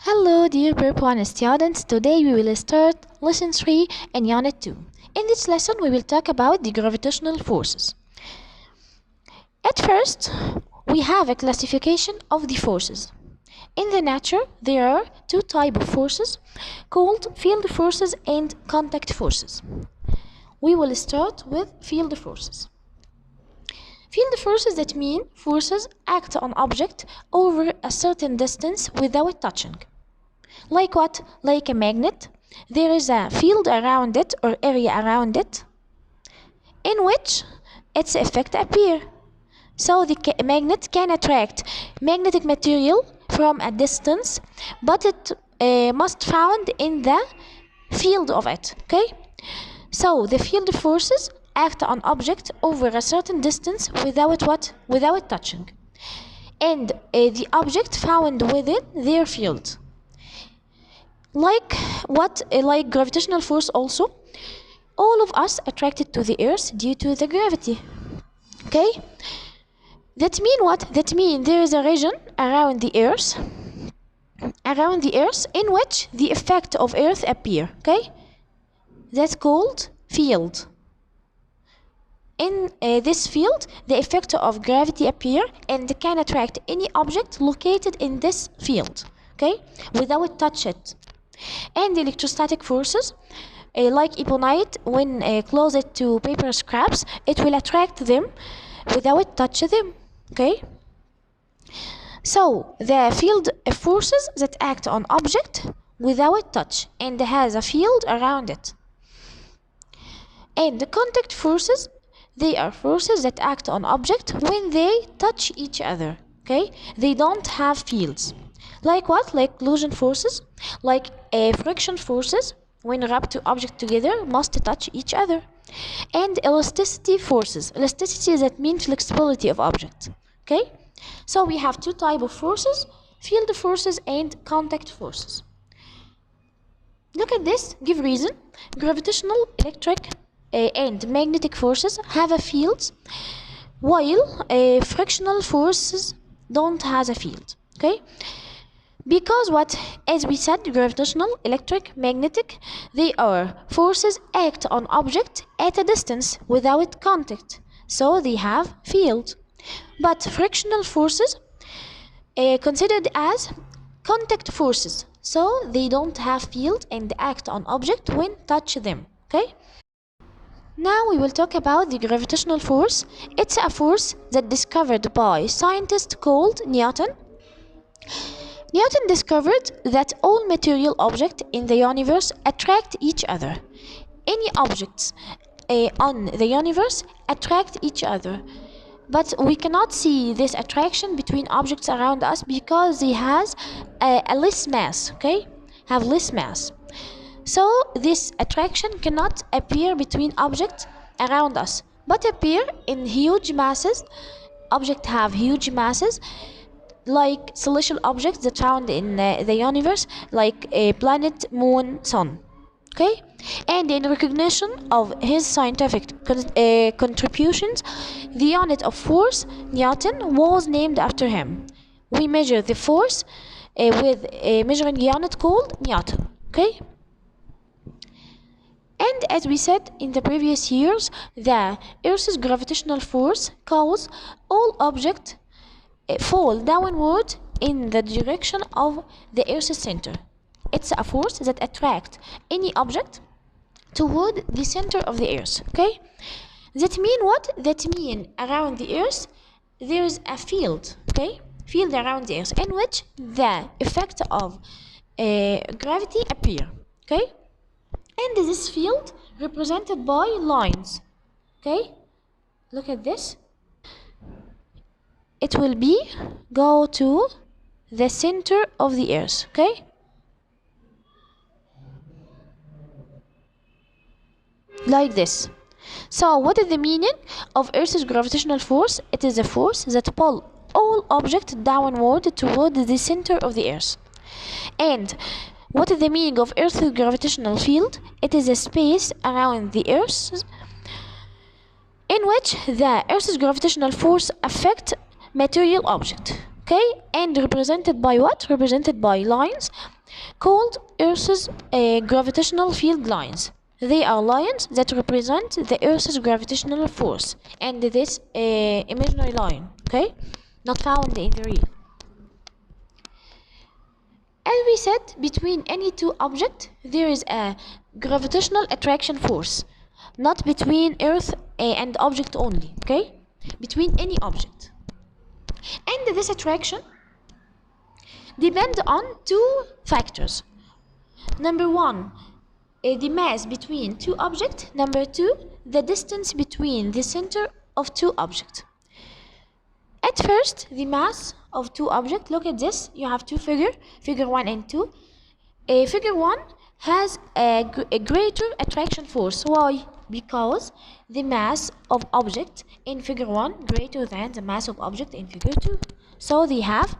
Hello dear Prep 1 students, today we will start lesson 3 in unit 2. In this lesson we will talk about the gravitational forces. At first, we have a classification of the forces. In the nature, there are two types of forces called field forces and contact forces. We will start with field forces. Field forces, that mean forces act on object over a certain distance without touching. Like what? Like a magnet. There is a field around it or area around it in which its effect appear. So the magnet can attract magnetic material from a distance, but it must found in the field of it. Okay? So the field forces act on object over a certain distance without what? Without touching. And the object found within their field. Like what? Like gravitational force also. All of us attracted to the earth due to the gravity. Okay? That mean what? That mean there is a region around the earth in which the effect of earth appear. Okay? That's called field. In this field, the effect of gravity appear and can attract any object located in this field. Okay? Without touch it. And the electrostatic forces, like ebonite, when closed to paper scraps, it will attract them without touch them. Okay? So the field forces that act on object without touch and has a field around it. And the contact forces, they are forces that act on object when they touch each other. Okay? They don't have fields. Like what? Like collision forces, like friction forces, when rubbed two objects together must touch each other. And elasticity forces. Elasticity, that means flexibility of object. Okay? So we have two types of forces, field forces and contact forces. Look at this, give reason. Gravitational, electric and magnetic forces have a field, while frictional forces don't have a field. Okay? Because what? As we said, gravitational, electric, magnetic, they are forces act on object at a distance without contact. So they have field. But frictional forces considered as contact forces. So they don't have field and act on object when touch them. Okay? Now we will talk about the gravitational force. It's a force that discovered by scientist called Newton. Newton discovered that all material objects in the universe attract each other. Any objects on the universe attract each other. But we cannot see this attraction between objects around us because they has a less mass, okay? Have less mass. So this attraction cannot appear between objects around us, but appear in huge masses. Objects have huge masses, like celestial objects that found in the universe, like a planet, moon, sun. Okay? And in recognition of his scientific contributions, the unit of force, Newton, was named after him. We measure the force with a measuring unit called Newton. Okay? And as we said in the previous years, the Earth's gravitational force causes all objects fall downward in the direction of the Earth's center. It's a force that attracts any object toward the center of the Earth. Okay? That mean what? That mean around the Earth there is a field. Okay? Field around the Earth in which the effect of gravity appear. Okay? And this field represented by lines. Okay? Look at this. It will be go to the center of the earth. Okay? Like this. So what is the meaning of Earth's gravitational force? It is a force that pull all objects downward toward the center of the earth. And what is the meaning of Earth's gravitational field? It is a space around the earth in which the Earth's gravitational force affect material object. okay, and represented by what? Represented by lines called Earth's gravitational field lines. They are lines that represent the Earth's gravitational force, and this imaginary line, okay, not found in the real. As we said, between any two objects, there is a gravitational attraction force, not between Earth and object only, okay? Between any object. And this attraction depends on two factors. Number one, the mass between two objects. Number two, the distance between the center of two objects. At first, the mass of two objects, look at this, you have two figures, figure 1 and 2. Figure 1 has a greater attraction force. Why? Because the mass of object in figure 1 greater than the mass of object in figure 2. So they have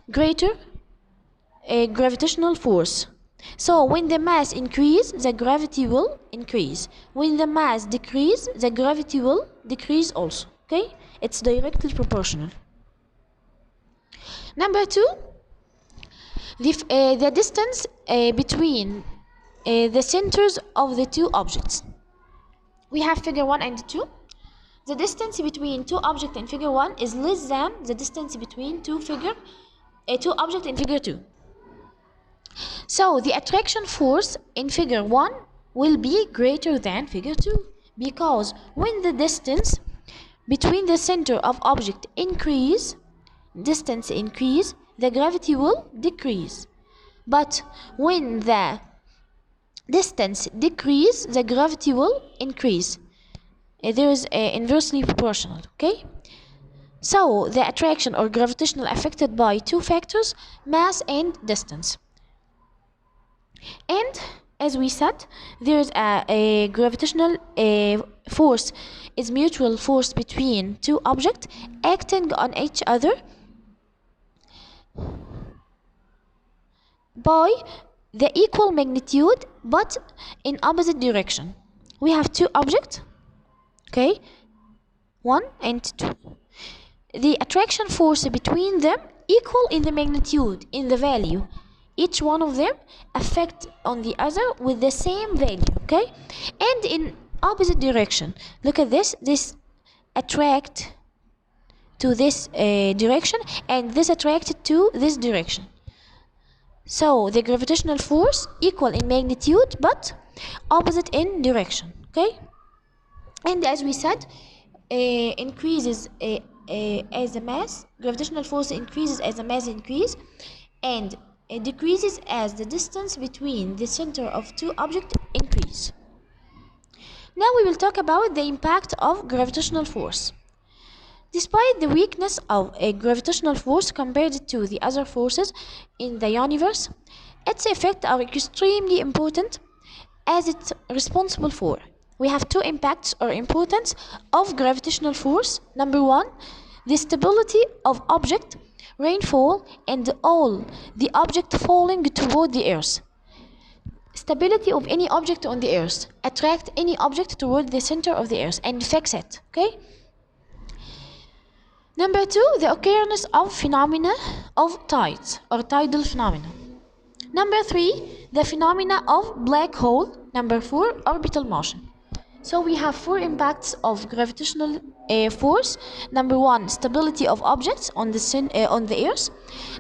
greater gravitational force. So when the mass increase, the gravity will increase. When the mass decrease, the gravity will decrease also. Okay? It's directly proportional. Number 2, the distance between the centers of the two objects. We have figure 1 and 2. The distance between two objects in figure 1 is less than the distance between two objects in figure 2. So the attraction force in figure 1 will be greater than figure 2, because when the distance between the center of object distance increase, the gravity will decrease. But when the distance decrease, the gravity will increase. There is inversely proportional, okay? So the attraction or gravitational affected by two factors, mass and distance. And as we said, there is a gravitational force is mutual force between two objects acting on each other by the equal magnitude but in opposite direction. We have two objects, okay, 1 and 2. The attraction force between them equal in the magnitude, in the value. Each one of them affect on the other with the same value, okay, and in opposite direction. Look at this. This attract to this direction, and this attracted to this direction. So the gravitational force equal in magnitude but opposite in direction, okay? And as we said, increases as the mass, gravitational force increases as the mass increase, and it decreases as the distance between the center of two objects increase. Now we will talk about the impact of gravitational force. Despite the weakness of a gravitational force compared to the other forces in the universe, its effects are extremely important as it's responsible for. We have two impacts or importance of gravitational force. Number 1, the stability of object, rainfall, and all the object falling toward the earth. Stability of any object on the earth. Attract any object toward the center of the earth and fix it, okay? Number 2, the occurrence of phenomena of tides or tidal phenomena. Number 3, the phenomena of black hole. Number 4, orbital motion. So we have 4 impacts of gravitational force. Number 1, stability of objects on the earth.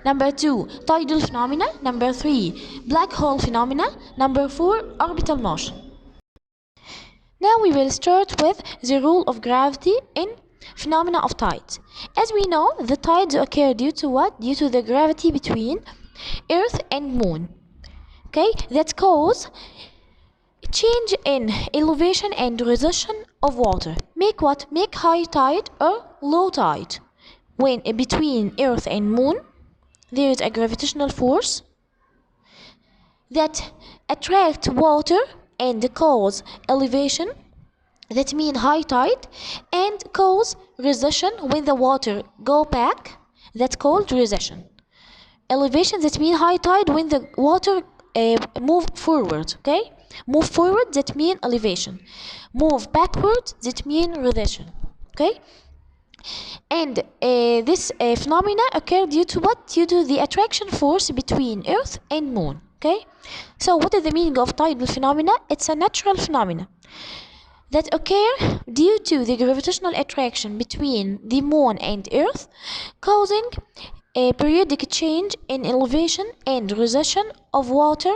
Number 2, tidal phenomena. Number 3, black hole phenomena. Number 4, orbital motion. Now we will start with the rule of gravity in phenomena of tides. As we know, the tides occur due to what? Due to the gravity between Earth and Moon. Okay, that cause change in elevation and recession of water. Make what? Make high tide or low tide. When between Earth and Moon, there is a gravitational force that attract water and cause elevation, that mean high tide, and cause recession when the water go back, that's called recession. Elevation, that mean high tide when the water move forward, okay? Move forward, that mean elevation. Move backward, that mean recession, okay? And this phenomena occur due to what? Due to the attraction force between Earth and Moon. Okay, so what is the meaning of tidal phenomena? It's a natural phenomena that occur due to the gravitational attraction between the Moon and Earth, causing a periodic change in elevation and recession of water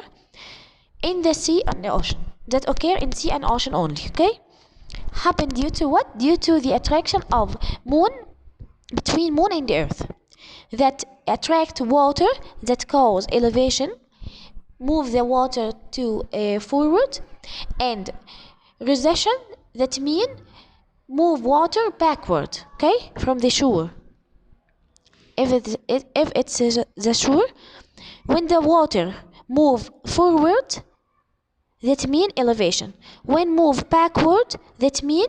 in the sea and the ocean, that occur in sea and ocean only. Okay, happen due to what? Due to the attraction of Moon between Moon and Earth, that attract water, that cause elevation, move the water to forward, and recession, that mean move water backward, okay, from the shore. If it's the shore, when the water move forward, that mean elevation. When move backward, that mean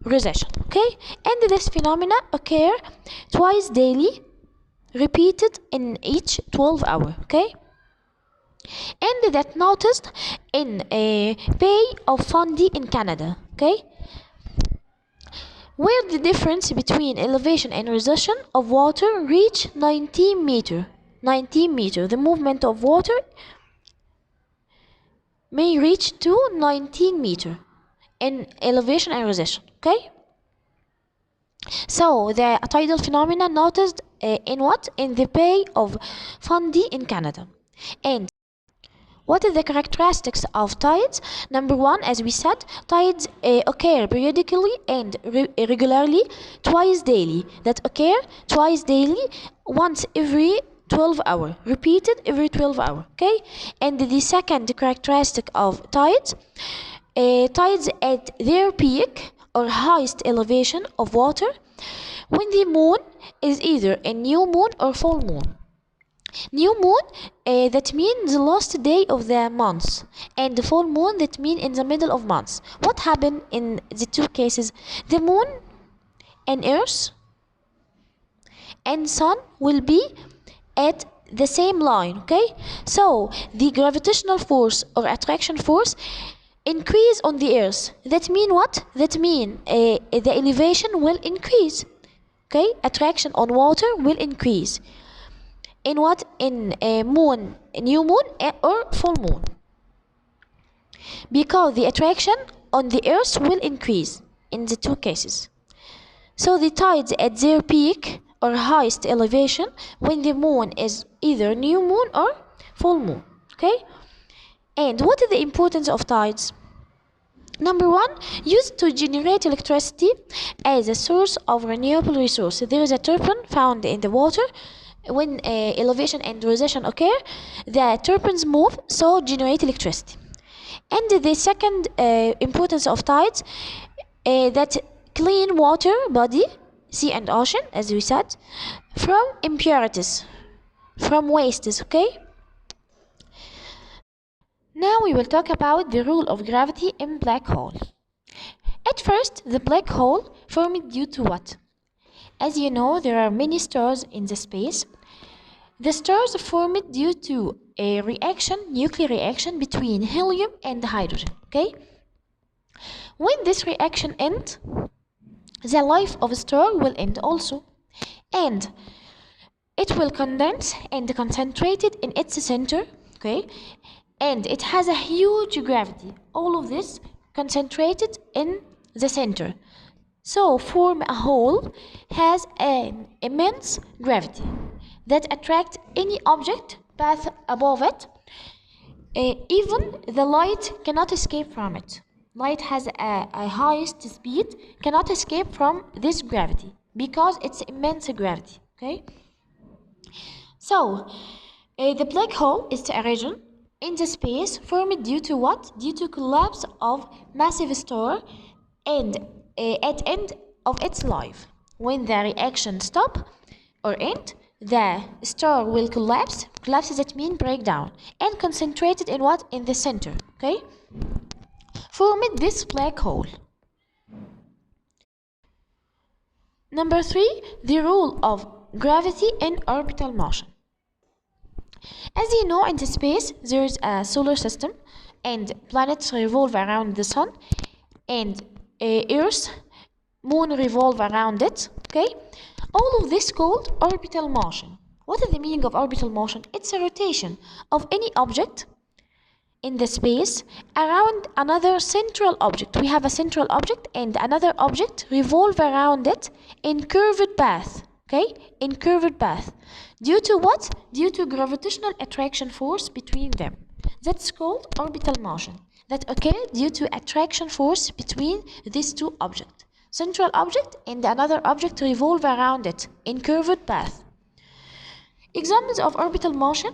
recession. Okay, and this phenomena occur twice daily, repeated in each 12 hour. Okay, and that noticed in a Bay of Fundy in Canada. Okay, where the difference between elevation and recession of water reach 19 meter. 19 meter. The movement of water may reach to 19 meter in elevation and recession. Okay, so the tidal phenomena noticed in what? In the Bay of Fundy in Canada. And what are the characteristics of tides? Number one, as we said, tides occur periodically and regularly twice daily. That occur twice daily, once every 12 hours, repeated every 12 hours. Okay, and the second characteristic of tides, tides at their peak or highest elevation of water when the moon is either a new moon or full moon. New moon, that means the last day of the month, and the full moon, that means in the middle of month. What happened in the two cases? The moon and earth and sun will be at the same line. Okay, so the gravitational force or attraction force increase on the earth. That mean what? That mean the elevation will increase. Okay, attraction on water will increase. In what? In a moon, a new moon or full moon, because the attraction on the earth will increase in the two cases. So the tides at their peak or highest elevation when the moon is either new moon or full moon. Okay, and what is the importance of tides? Number one, used to generate electricity as a source of renewable resource. There is a turbine found in the water. When elevation and recession occur, the turbines move, so generate electricity. And the second importance of tides, that clean water body, sea and ocean, as we said, from impurities, from wastes. Okay, now we will talk about the role of gravity in black hole. At first, the black hole formed due to what? As you know, there are many stars in the space. The stars formed due to a reaction, nuclear reaction between helium and hydrogen. Okay, when this reaction ends, the life of a star will end also, and it will condense and concentrated in its center. Okay, and it has a huge gravity. All of this concentrated in the center, so form a hole has an immense gravity that attract any object path above it. Even the light cannot escape from it. Light has a highest speed, cannot escape from this gravity because it's immense gravity. Okay, so the black hole is a region in the space formed due to what? Due to collapse of massive star and at end of its life. When the reaction stop or end, the star will collapse. Collapse, that means break down, and concentrated in what? In the center. Okay, formed this black hole. Number 3, the role of gravity in orbital motion. As you know, in the space there is a solar system, and planets revolve around the sun, and Earth, moon revolve around it. Okay, all of this called orbital motion. What is the meaning of orbital motion? It's a rotation of any object in the space around another central object. We have a central object and another object revolve around it in curved path. Okay, in curved path. Due to what? Due to gravitational attraction force between them. That's called orbital motion. That occurs due to attraction force between these two objects. Central object and another object revolve around it in curved path. Examples of orbital motion.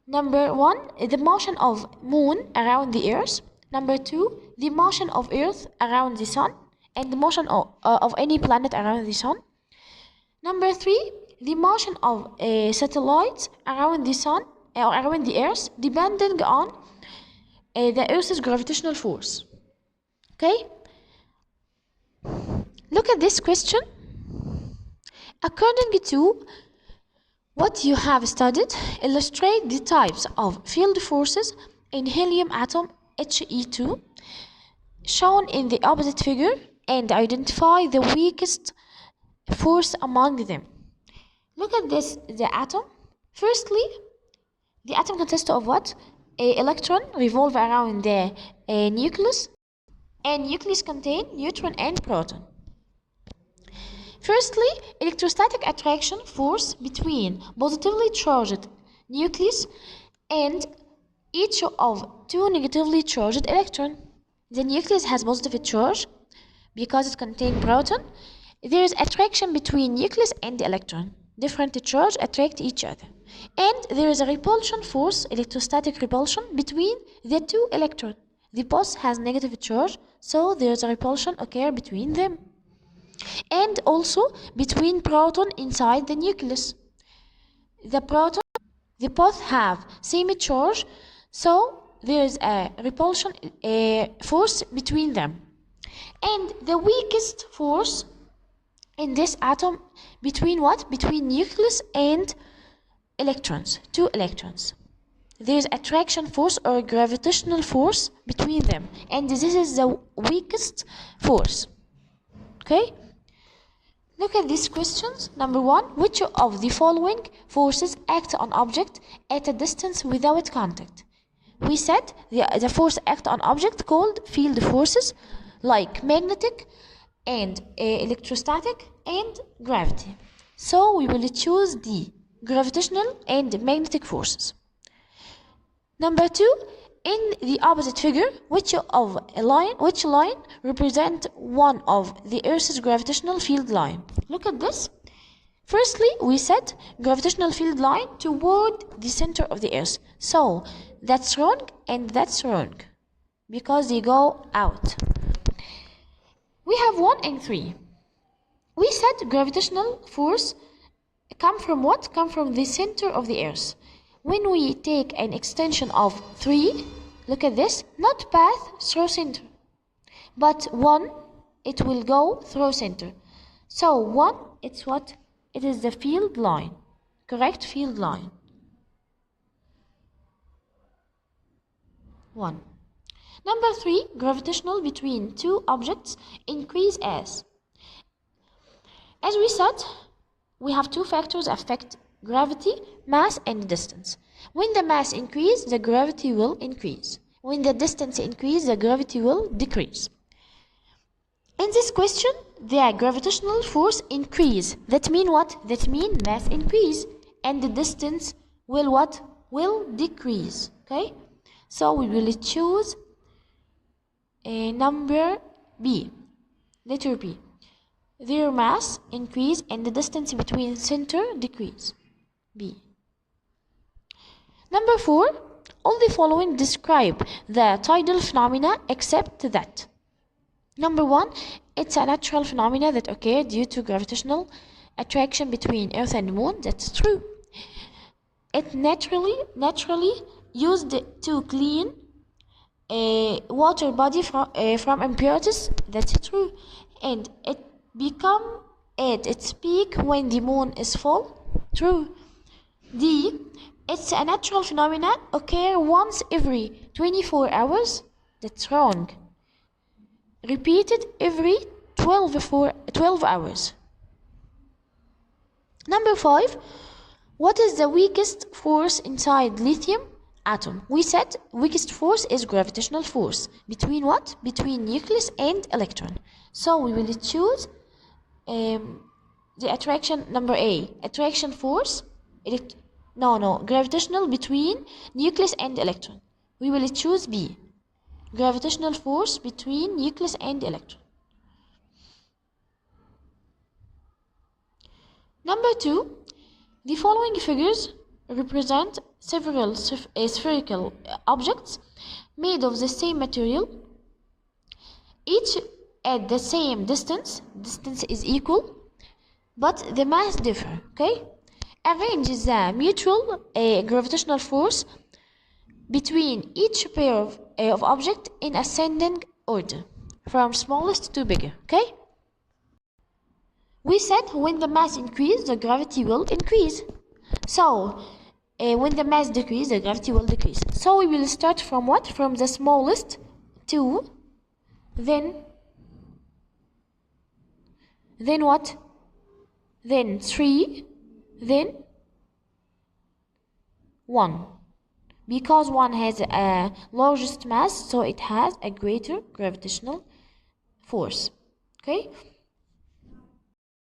Number 1, the motion of moon around the earth. Number 2, the motion of earth around the sun and the motion of any planet around the sun. Number 3, the motion of satellites around the sun or around the earth depending on the earth's gravitational force. Okay? Look at this question. According to what you have studied, illustrate the types of field forces in helium atom He2 shown in the opposite figure and identify the weakest force among them. Look at this, the atom. Firstly, the atom consists of what? An electron revolve around the nucleus, and nucleus contain neutron and proton. Firstly, electrostatic attraction force between positively charged nucleus and each of two negatively charged electrons. The nucleus has positive charge because it contains proton. There is attraction between nucleus and the electron. Different charge attract each other. And there is a repulsion force, electrostatic repulsion, between the two electrons. The both has negative charge, so there is a repulsion occur between them. And also between proton inside the nucleus. The proton, they both have same charge, so there is a repulsion force between them. And the weakest force in this atom between what? Between nucleus and electrons, two electrons. There is attraction force or gravitational force between them, and this is the weakest force. Okay? Look at these questions. Number 1, which of the following forces act on object at a distance without contact? We said the force act on object called field forces like magnetic and electrostatic and gravity. So we will choose D, gravitational and magnetic forces. Number 2, in the opposite figure, which line represent one of the Earth's gravitational field line? Look at this. Firstly, we set gravitational field line toward the center of the Earth. So that's wrong and that's wrong because they go out. We have 1 and 3. We said gravitational force come from what? Come from the center of the Earth. When we take an extension of 3, look at this, not path through center, but 1, it will go through center. So 1, it's what? It is the field line, correct? Field line. 1. Number 3, gravitational between two objects increase as we said, we have two factors affect gravity, mass and distance. When the mass increase, the gravity will increase. When the distance increase, the gravity will decrease. In this question, the gravitational force increase. That mean what? That mean mass increase, and the distance will what? Will decrease. Okay? So we will choose number B, letter B. Their mass increase and the distance between center decrease. B. Number 4, all the following describe the tidal phenomena except that. Number 1, it's a natural phenomena that occurs due to gravitational attraction between Earth and Moon. That's true. It naturally used to clean a water body from impurities. That's true. And it become at its peak when the moon is full. True. D, it's a natural phenomena occur once every 24 hours. That's wrong. Repeated every 12 hours. Number 5. What is the weakest force inside lithium atom? We said weakest force is gravitational force. Between what? Between nucleus and electron. So we will choose the attraction number A. Attraction force. Gravitational between nucleus and electron. We will choose B. Gravitational force between nucleus and electron. Number 2. The following figures represent several spherical objects made of the same material, each at the same distance. Distance is equal, but the mass differ. Okay? Arrange the mutual gravitational force between each pair of objects in ascending order, from smallest to bigger. Okay? We said when the mass increases, the gravity will increase. So, when the mass decreases, the gravity will decrease. So we will start from what? From the smallest 2, then what? Then 3, then 1. Because 1 has a largest mass, so it has a greater gravitational force. Okay?